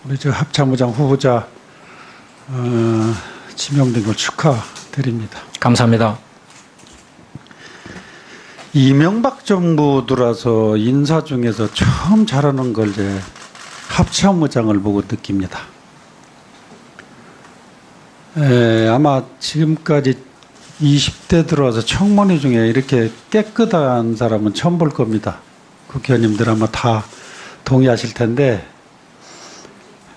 우리 저 합참의장 후보자 지명된 걸 축하드립니다. 감사합니다. 이명박 정부 들어서 인사 중에서 처음 잘하는 걸 이제 합참의장을 보고 느낍니다. 아마 지금까지 20대 들어와서 청문회 중에 이렇게 깨끗한 사람은 처음 볼 겁니다. 국회의원님들 아마 다 동의하실 텐데.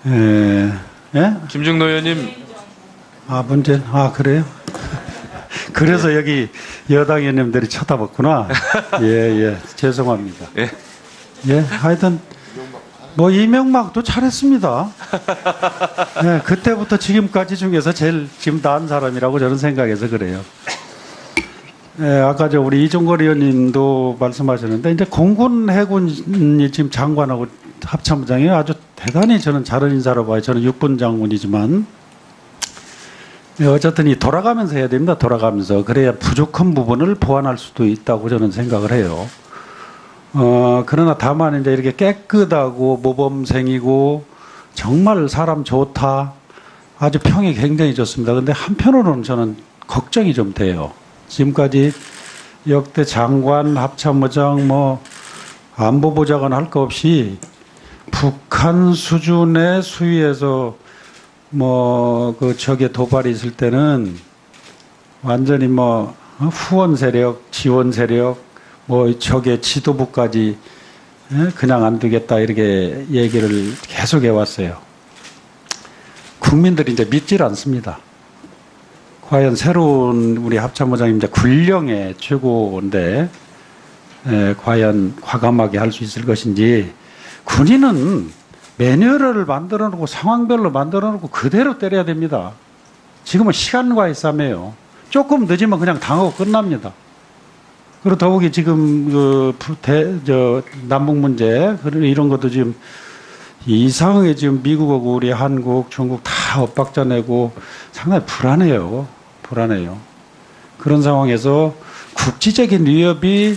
예? 김중노 의원님. 문제, 그래요? 그래서 여기 여당 의원님들이 쳐다봤구나. 예, 죄송합니다. 예, 하여튼, 이명박도 잘했습니다. 예, 그때부터 지금까지 중에서 제일 지금 나은 사람이라고 저는 생각해서 그래요. 예, 아까 우리 이종걸 의원님도 말씀하셨는데, 이제 공군 해군이 지금 장관하고 합참의장이 아주 대단히 저는 잘한 인사로 봐요. 저는 육군 장군이지만. 어쨌든 돌아가면서 해야 됩니다. 돌아가면서. 그래야 부족한 부분을 보완할 수도 있다고 저는 생각을 해요. 그러나 다만 이제 이렇게 깨끗하고 모범생이고 정말 사람 좋다. 아주 평이 굉장히 좋습니다. 근데 한편으로는 저는 걱정이 좀 돼요. 지금까지 역대 장관, 합참의장, 안보보좌관 할 거 없이 북한 수준의 수위에서 적의 도발이 있을 때는 완전히 후원 세력, 지원 세력, 적의 지도부까지 그냥 안 두겠다 이렇게 얘기를 계속 해왔어요. 국민들이 이제 믿질 않습니다. 과연 새로운 우리 합참의장님 이제 군령의 최고인데 과연 과감하게 할 수 있을 것인지. 군인은 매뉴얼을 만들어 놓고 상황별로 만들어 놓고 그대로 때려야 됩니다. 지금은 시간과의 싸움이에요. 조금 늦으면 그냥 당하고 끝납니다. 그리고 더욱이 지금 남북 문제 이런 것도 지금 이상하게 지금 미국하고 우리 한국, 중국 다 엇박자 내고 상당히 불안해요. 그런 상황에서 국지적인 위협이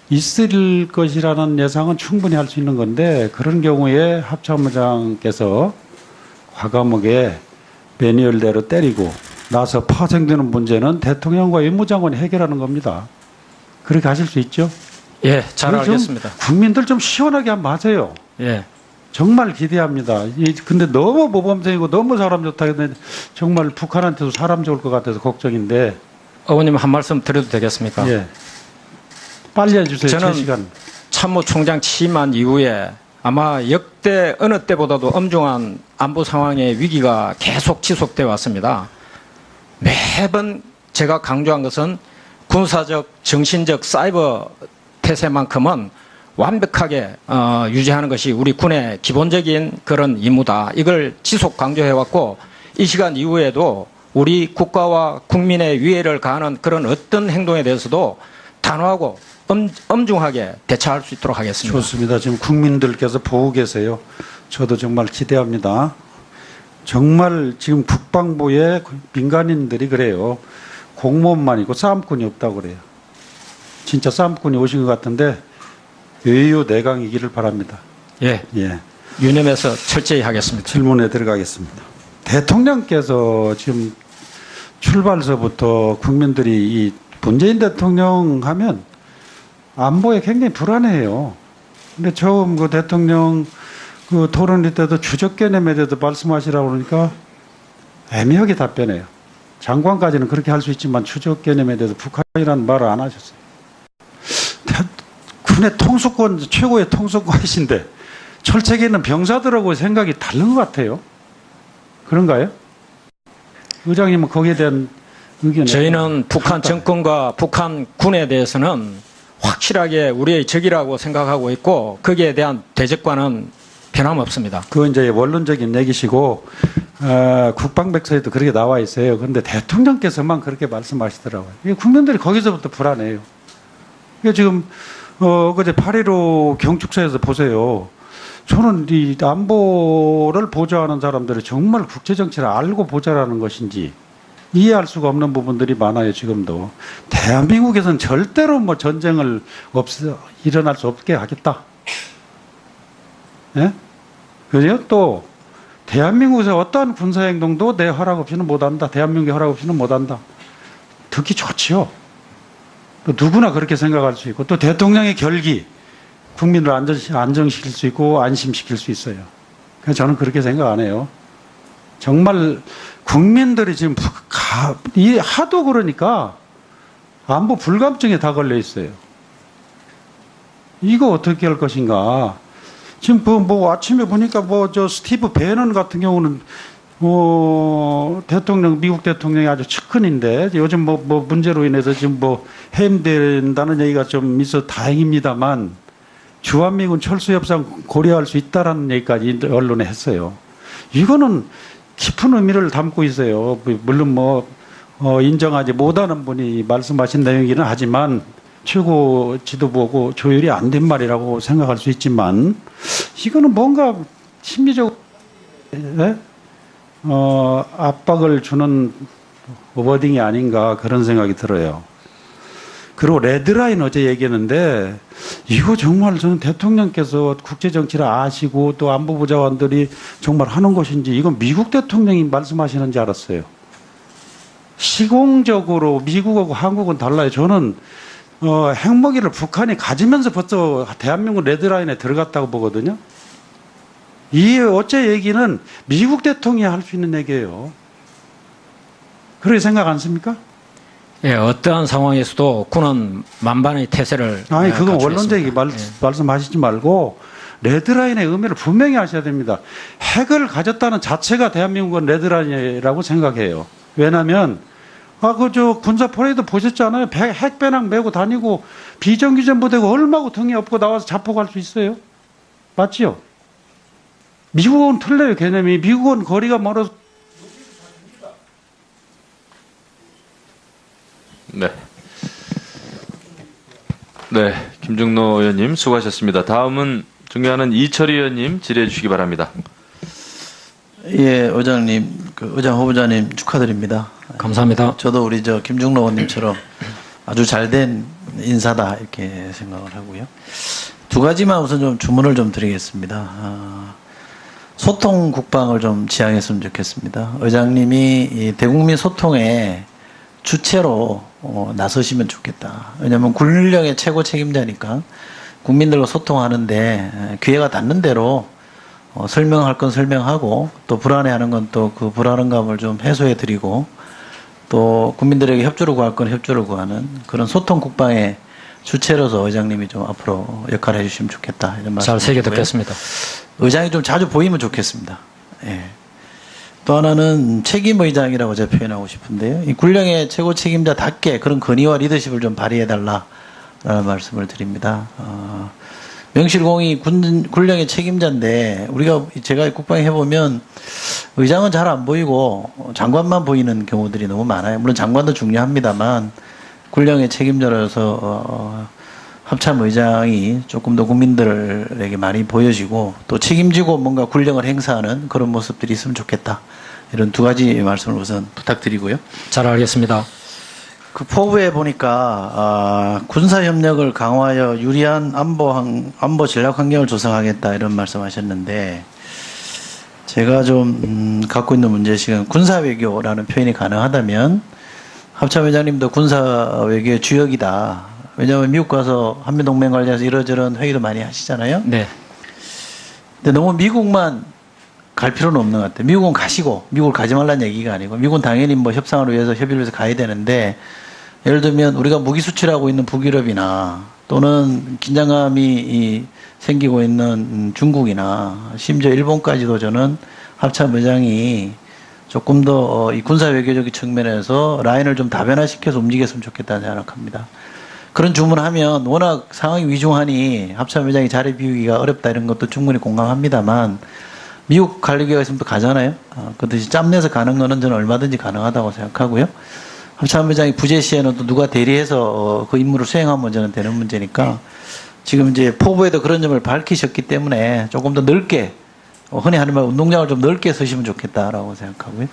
있을 것이라는 예상은 충분히 할 수 있는 건데, 그런 경우에 합참의장께서 과감하게 매뉴얼대로 때리고 나서 파생되는 문제는 대통령과 외무장관이 해결하는 겁니다. 그렇게 하실 수 있죠? 예, 잘 알겠습니다. 국민들 좀 시원하게 한번 하세요. 예. 정말 기대합니다. 근데 너무 모범생이고 너무 사람 좋다 했는데 정말 북한한테도 사람 좋을 것 같아서 걱정인데. 의원님 한 말씀 드려도 되겠습니까? 예. 빨리 해주세요. 저는 시간. 참모총장 취임한 이후에 아마 역대 어느 때보다도 엄중한 안보 상황의 위기가 계속 지속되어 왔습니다. 매번 제가 강조한 것은 군사적, 정신적 사이버 태세만큼은 완벽하게 유지하는 것이 우리 군의 기본적인 그런 임무다. 이걸 지속 강조해왔고, 이 시간 이후에도 우리 국가와 국민의 위해를 가하는 그런 어떤 행동에 대해서도 단호하고 엄중하게 대처할 수 있도록 하겠습니다. 좋습니다. 지금 국민들께서 보고 계세요. 저도 정말 기대합니다. 정말 지금 국방부의 민간인들이 그래요. 공무원만 있고 싸움꾼이 없다고 그래요. 진짜 싸움꾼이 오신 것 같은데 외유 내강이기를 바랍니다. 예. 유념해서 철저히 하겠습니다. 질문에 들어가겠습니다. 대통령께서 지금 출발서부터 국민들이 이 문재인 대통령 하면 안보에 굉장히 불안해요. 근데 처음 그 대통령 그 토론회 때도 주적 개념에 대해서 말씀하시라고 그러니까 애매하게 답변해요. 장관까지는 그렇게 할 수 있지만 추적 개념에 대해서 북한이라는 말을 안 하셨어요. 군의 통수권, 최고의 통수권이신데 철책에 있는 병사들하고 생각이 다른 것 같아요. 그런가요? 의장님은 거기에 대한 의견이? 저희는 북한 정권과 북한 군에 대해서는 확실하게 우리의 적이라고 생각하고 있고, 거기에 대한 대적과는 변함없습니다. 그건 이제 원론적인 얘기시고, 국방백서에도 그렇게 나와 있어요. 그런데 대통령께서만 그렇게 말씀하시더라고요. 국민들이 거기서부터 불안해요. 지금, 그제 8.15 경축사에서 보세요. 저는 이 안보를 보좌하는 사람들이 정말 국제정치를 알고 보좌라는 것인지 이해할 수가 없는 부분들이 많아요. 지금도 대한민국에서는 절대로 전쟁을 일어날 수 없게 하겠다. 예? 그죠? 또 대한민국에서 어떠한 군사행동도 내 허락 없이는 못한다. 대한민국의 허락 없이는 못한다. 듣기 좋지요. 또 누구나 그렇게 생각할 수 있고 또 대통령의 결기 국민을 안정시킬 수 있고 안심시킬 수 있어요. 그래서 저는 그렇게 생각 안 해요. 정말 국민들이 지금 하도 그러니까 안보 불감증에 다 걸려 있어요. 이거 어떻게 할 것인가. 지금 뭐 아침에 보니까 스티브 배넌 같은 경우는 대통령, 미국 대통령이 아주 측근인데 요즘 문제로 인해서 지금 해임된다는 얘기가 좀 있어 다행입니다만 주한미군 철수 협상 고려할 수 있다라는 얘기까지 언론에 했어요. 이거는 깊은 의미를 담고 있어요. 물론 인정하지 못하는 분이 말씀하신 내용이긴 하지만 최고 지도부고 조율이 안 된 말이라고 생각할 수 있지만 이거는 뭔가 심리적 압박을 주는 워딩이 아닌가 그런 생각이 들어요. 그리고 레드라인 어제 얘기했는데 이거 정말 저는 대통령께서 국제정치를 아시고 또 안보부 자원들이 정말 하는 것인지 이건 미국 대통령이 말씀하시는 줄 알았어요. 시공적으로 미국하고 한국은 달라요. 저는 핵무기를 북한이 가지면서 벌써 대한민국 레드라인에 들어갔다고 보거든요. 이 어째 얘기는 미국 대통령이 할 수 있는 얘기예요. 그렇게 생각 않습니까? 예, 어떠한 상황에서도 군은 만반의 태세를 아니 그건 갖추겠습니다. 원론적인 말씀하시지 말고 레드라인의 의미를 분명히 하셔야 됩니다. 핵을 가졌다는 자체가 대한민국은 레드라인이라고 생각해요. 왜냐하면 군사 퍼레이드 보셨잖아요. 핵 배낭 메고 다니고 비정규전 부대가 얼마고 등에 업고 나와서 자폭할 수 있어요. 맞지요? 미국은 틀려요. 개념이. 미국은 거리가 멀어서 네. 네, 김중로 의원님 수고하셨습니다. 다음은 존경하는 이철희 의원님 질의해 주시기 바랍니다. 예, 의장님, 의장 후보자님 축하드립니다. 감사합니다. 저도 우리 김중로 의원님처럼 아주 잘된 인사다 이렇게 생각을 하고요. 두 가지만 우선 좀 주문을 좀 드리겠습니다. 소통 국방을 좀 지향했으면 좋겠습니다. 의장님이 이 대국민 소통의 주체로 나서시면 좋겠다. 왜냐하면 군령의 최고 책임자니까 국민들과 소통하는데 기회가 닿는 대로 설명할 건 설명하고 또 불안해하는 건 또 그 불안감을 좀 해소해 드리고 또 국민들에게 협조를 구할 건 협조를 구하는 그런 소통 국방의 주체로서 의장님이 좀 앞으로 역할을 해주시면 좋겠다 이런 말씀. 잘 새겨 듣겠습니다. 의장이 좀 자주 보이면 좋겠습니다. 예. 또 하나는 책임 의장이라고 제가 표현하고 싶은데요. 이 군령의 최고 책임자답게 그런 건의와 리더십을 좀 발휘해달라라는 말씀을 드립니다. 명실공히 군령의 책임자인데 제가 국방에 해보면 의장은 잘 안 보이고 장관만 보이는 경우들이 너무 많아요. 물론 장관도 중요합니다만 군령의 책임자로서 합참 의장이 조금 더 국민들에게 많이 보여지고 또 책임지고 뭔가 군령을 행사하는 그런 모습들이 있으면 좋겠다. 이런 두 가지 말씀을 우선 부탁드리고요. 잘 알겠습니다. 그 포부에 보니까 군사 협력을 강화하여 유리한 안보 전략 환경을 조성하겠다 이런 말씀하셨는데 제가 좀 갖고 있는 문제식은 군사 외교라는 표현이 가능하다면 합참 회장님도 군사 외교의 주역이다. 왜냐하면 미국 가서 한미동맹 관련해서 이러저런 회의도 많이 하시잖아요. 네. 근데 너무 미국만 갈 필요는 없는 것 같아요. 미국은 가시고 미국을 가지 말라는 얘기가 아니고 미국은 당연히 협상을 위해서 협의를 위해서 가야 되는데 예를 들면 우리가 무기 수출하고 있는 북유럽이나 또는 긴장감이 생기고 있는 중국이나 심지어 일본까지도 저는 합참 의장이 조금 더 이 군사 외교적인 측면에서 라인을 좀 다변화시켜서 움직였으면 좋겠다는 생각합니다. 그런 주문하면 워낙 상황이 위중하니 합참 의장이 자리 비우기가 어렵다 이런 것도 충분히 공감합니다만 미국 갈 기회가 있으면 또 가잖아요. 그 대신 짬내서 가는 거는 저는 얼마든지 가능하다고 생각하고요. 합참 의장이 부재 시에는 또 누가 대리해서 그 임무를 수행하면 저는 되는 문제니까 지금 이제 포부에도 그런 점을 밝히셨기 때문에 조금 더 넓게 흔히 하는 말 운동장을 좀 넓게 서시면 좋겠다라고 생각하고요.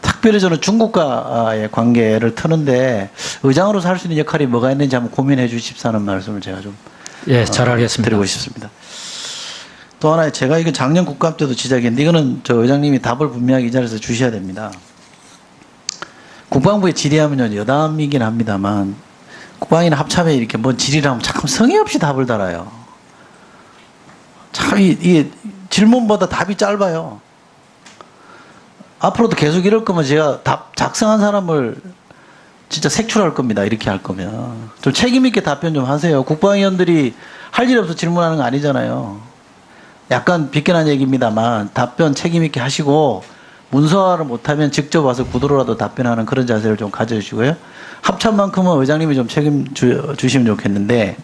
특별히 저는 중국과의 관계를 트는데 의장으로서 할 수 있는 역할이 뭐가 있는지 한번 고민해 주십사는 말씀을 제가 좀 예, 잘 알겠습니다. 드리고 싶습니다. 또 하나 제가 이거 작년 국감 때도 지적했는데 이거는 저 의장님이 답을 분명하게 이 자리에서 주셔야 됩니다. 국방부에 질의하면요 여담이긴 합니다만 국방위나 합참에 이렇게 뭔 질의를 하면 참 성의 없이 답을 달아요. 참 이게 질문보다 답이 짧아요. 앞으로도 계속 이럴 거면 제가 답 작성한 사람을 진짜 색출할 겁니다. 이렇게 할 거면 좀 책임 있게 답변 좀 하세요. 국방위원들이 할 일 없어 질문하는 거 아니잖아요. 약간 비껴난 얘기입니다만 답변 책임 있게 하시고 문서화를 못하면 직접 와서 구도로라도 답변하는 그런 자세를 좀 가져주시고요. 합참만큼은 의장님이 좀 책임주시면 좋겠는데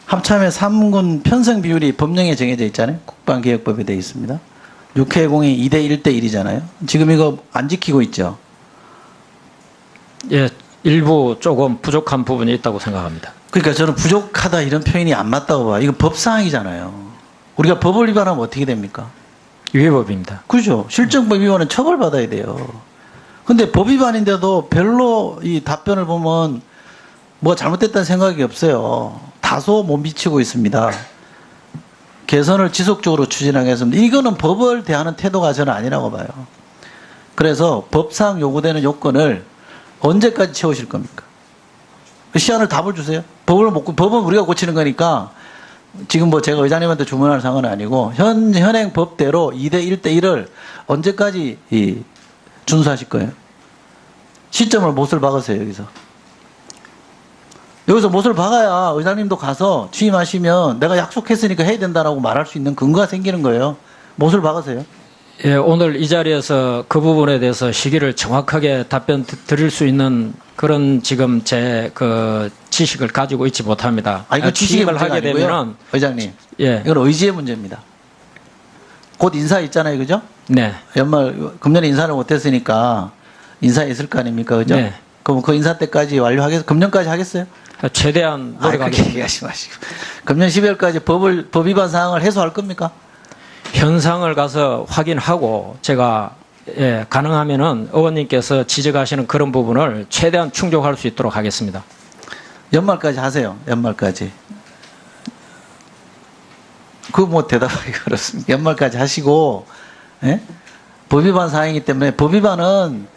합참의 3군 편성 비율이 법령에 정해져 있잖아요. 국방개혁법에 되어 있습니다. 6회공이 2대 1대 1이잖아요. 지금 이거 안 지키고 있죠. 예, 일부 조금 부족한 부분이 있다고 생각합니다. 그러니까 저는 부족하다 이런 표현이 안 맞다고 봐요. 이거 법사항이잖아요. 우리가 법을 위반하면 어떻게 됩니까? 위법입니다. 그죠. 실정법 위반은 처벌받아야 돼요. 근데 법 위반인데도 별로 이 답변을 보면 뭐가 잘못됐다는 생각이 없어요. 다소 못 미치고 있습니다. 개선을 지속적으로 추진하겠습니다. 이거는 법을 대하는 태도가 저는 아니라고 봐요. 그래서 법상 요구되는 요건을 언제까지 채우실 겁니까? 시한을 답을 주세요. 법은 우리가 고치는 거니까 지금 뭐 제가 의장님한테 주문할 상은 아니고 현행 법대로 2대 1대 1을 언제까지 준수하실 거예요? 시점을 못을 박으세요. 여기서 못을 박아야 의장님도 가서 취임하시면 내가 약속했으니까 해야 된다라고 말할 수 있는 근거가 생기는 거예요. 못을 박으세요. 예, 오늘 이 자리에서 그 부분에 대해서 시기를 정확하게 답변 드릴 수 있는 그런 지금 제 그 지식을 가지고 있지 못합니다. 이거 지식의 취임을 문제가 하게 아니고요. 되면은 의장님, 예, 이건 의지의 문제입니다. 곧 인사 있잖아요, 그죠? 네, 금년에 인사를 못했으니까 인사에 있을 거 아닙니까, 그죠? 네. 그럼 그 인사 때까지 금년까지 하겠어요? 최대한 그렇게 노력하겠습니다. 얘기하지 마시고. 금년 12월까지 법 위반 사항을 해소할 겁니까? 현상을 가서 확인하고 제가 예, 가능하면은 의원님께서 지적하시는 그런 부분을 최대한 충족할 수 있도록 하겠습니다. 연말까지 하세요. 연말까지. 그거 뭐 대답하기 그렇습니다. 연말까지 하시고, 예? 법 위반 사항이기 때문에 법 위반은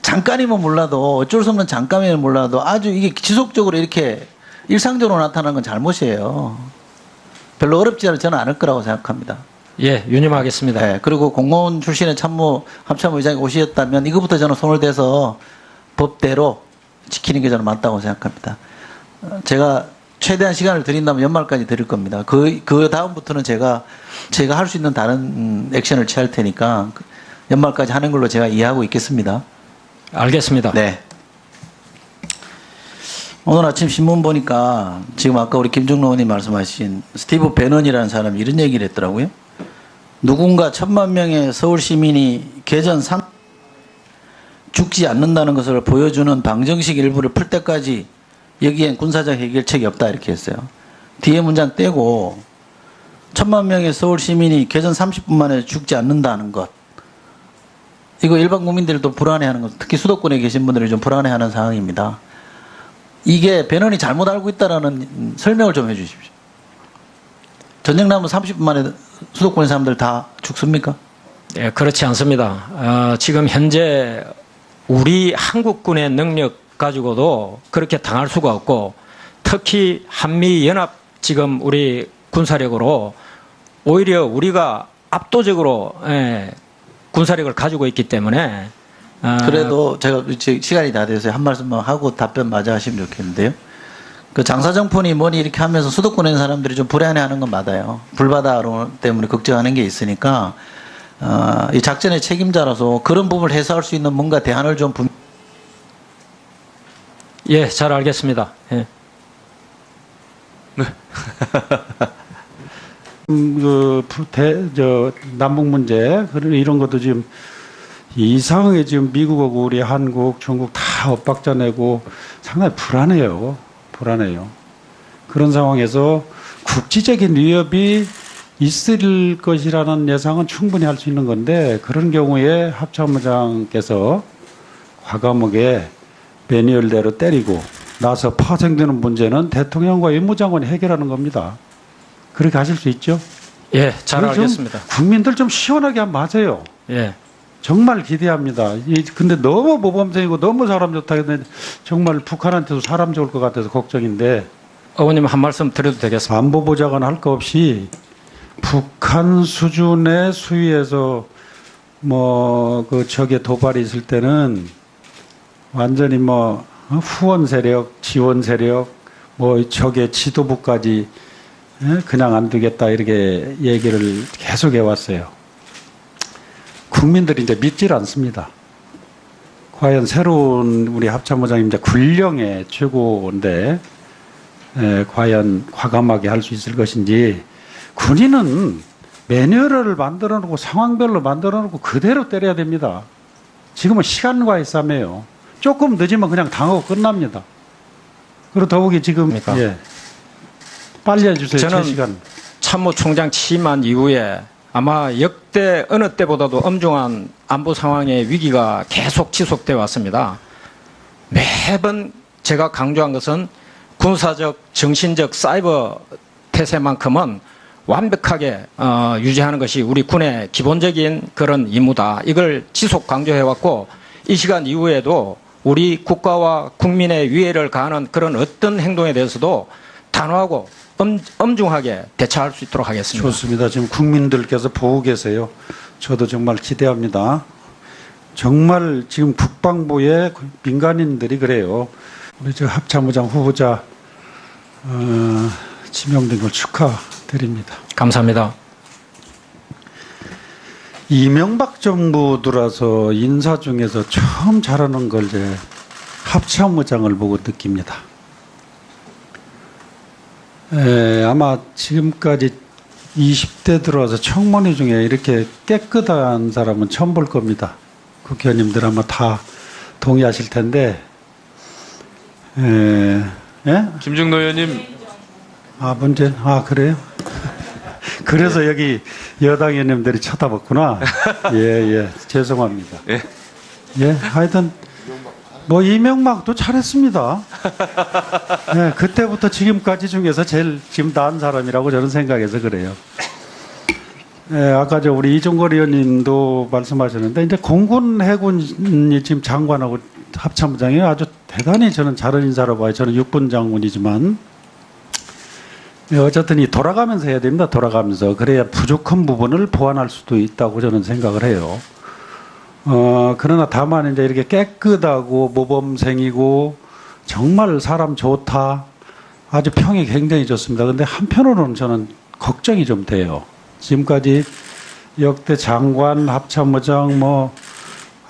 잠깐이면 몰라도 어쩔 수 없는 잠깐이면 몰라도 아주 이게 지속적으로 이렇게 일상적으로 나타나는 건 잘못이에요. 별로 어렵지 않을 거라고 생각합니다. 예, 유념하겠습니다. 네, 그리고 공무원 출신의 합참의 의장이 오셨다면 이거부터 저는 손을 대서 법대로 지키는 게 저는 맞다고 생각합니다. 제가 최대한 시간을 드린다면 연말까지 드릴 겁니다. 그 다음부터는 제가 할 수 있는 다른 액션을 취할 테니까 연말까지 하는 걸로 제가 이해하고 있겠습니다. 알겠습니다. 네. 오늘 아침 신문 보니까 지금 아까 우리 김종로 의원님 말씀하신 스티브 배넌이라는 사람이 이런 얘기를 했더라고요. 누군가 1,000만 명의 서울 시민이 개전 죽지 않는다는 것을 보여주는 방정식 일부를 풀 때까지 여기엔 군사적 해결책이 없다 이렇게 했어요. 뒤에 문장 떼고 1,000만 명의 서울 시민이 개전 30분 만에 죽지 않는다는 것. 이거 일반 국민들도 불안해하는 것, 특히 수도권에 계신 분들이 좀 불안해하는 상황입니다. 이게 배넌이 잘못 알고 있다라는 설명을 좀 해주십시오. 전쟁 나면 30분 만에 수도권 사람들 다 죽습니까? 예, 그렇지 않습니다. 지금 현재 우리 한국군의 능력 가지고도 그렇게 당할 수가 없고 특히 한미연합 지금 우리 군사력으로 오히려 우리가 압도적으로 군사력을 가지고 있기 때문에 그래도 제가 시간이 다 돼서 한 말씀만 하고 답변 마저 하시면 좋겠는데요. 그 장사정폰이 뭐니 이렇게 하면서 수도권에 있는 사람들이 좀 불안해하는 건 맞아요. 불바다 때문에 걱정하는 게 있으니까 이 작전의 책임자라서 그런 부분을 해소할 수 있는 뭔가 대안을 좀 예, 잘 알겠습니다. 예. 남북 문제 이런 것도 지금 이상하게 지금 미국하고 우리 한국, 중국 다 엇박자 내고 상당히 불안해요. 그런 상황에서 국지적인 위협이 있을 것이라는 예상은 충분히 할 수 있는 건데 그런 경우에 합참의장께서 과감하게 매뉴얼대로 때리고 나서 파생되는 문제는 대통령과 외무장관이 해결하는 겁니다. 그렇게 하실 수 있죠? 예, 잘 그거 좀 알겠습니다. 국민들 좀 시원하게 한번 하세요. 예. 정말 기대합니다. 근데 너무 모범생이고 너무 사람 좋다 했는데 정말 북한한테도 사람 좋을 것 같아서 걱정인데 의원님 한 말씀 드려도 되겠습니까? 안보보좌관 할 거 없이 북한 수준의 수위에서 그 적의 도발이 있을 때는 완전히 후원 세력, 지원 세력, 적의 지도부까지 그냥 안 두겠다 이렇게 얘기를 계속 해왔어요. 국민들이 이제 믿질 않습니다. 과연 새로운 우리 합참의장님 이제 군령의 최고인데 과연 과감하게 할 수 있을 것인지. 군인은 매뉴얼을 만들어 놓고 상황별로 만들어 놓고 그대로 때려야 됩니다. 지금은 시간과의 싸움이에요. 조금 늦으면 그냥 당하고 끝납니다. 그리고 더욱이 지금 빨리 해주세요. 저는 제 시간. 참모총장 취임한 이후에 아마 역대 어느 때보다도 엄중한 안보 상황의 위기가 계속 지속되어 왔습니다. 매번 제가 강조한 것은 군사적, 정신적 사이버 태세만큼은 완벽하게 유지하는 것이 우리 군의 기본적인 그런 임무다. 이걸 지속 강조해왔고 이 시간 이후에도 우리 국가와 국민의 위해를 가하는 그런 어떤 행동에 대해서도 단호하고 엄중하게 대처할 수 있도록 하겠습니다. 좋습니다. 지금 국민들께서 보고 계세요. 저도 정말 기대합니다. 정말 지금 국방부의 민간인들이 그래요. 우리 저 합참의장 후보자 지명된 걸 축하드립니다. 감사합니다. 이명박 정부 들어서 인사 중에서 처음 잘하는 걸 이제 합참의장을 보고 느낍니다. 아마 지금까지 20대 들어와서 청문회 중에 이렇게 깨끗한 사람은 처음 볼 겁니다. 국회의원님들 아마 다 동의하실 텐데. 김중노 의원님. 문제, 그래요? 그래서 여기 여당 의원님들이 쳐다봤구나. 죄송합니다. 하여튼, 이명박도 잘했습니다. 그때부터 지금까지 중에서 제일 지금 나은 사람이라고 저는 생각해서 그래요. 아까 우리 이종걸 의원님도 말씀하셨는데, 이제 공군 해군이 지금 장관하고 합참의장이 아주 대단히 저는 잘한 인사라고 봐요. 저는 육군 장군이지만. 어쨌든 돌아가면서 해야 됩니다. 돌아가면서. 그래야 부족한 부분을 보완할 수도 있다고 저는 생각을 해요. 그러나 다만 이제 이렇게 깨끗하고 모범생이고 정말 사람 좋다. 아주 평이 굉장히 좋습니다. 근데 한편으로는 저는 걱정이 좀 돼요. 지금까지 역대 장관, 합참의장,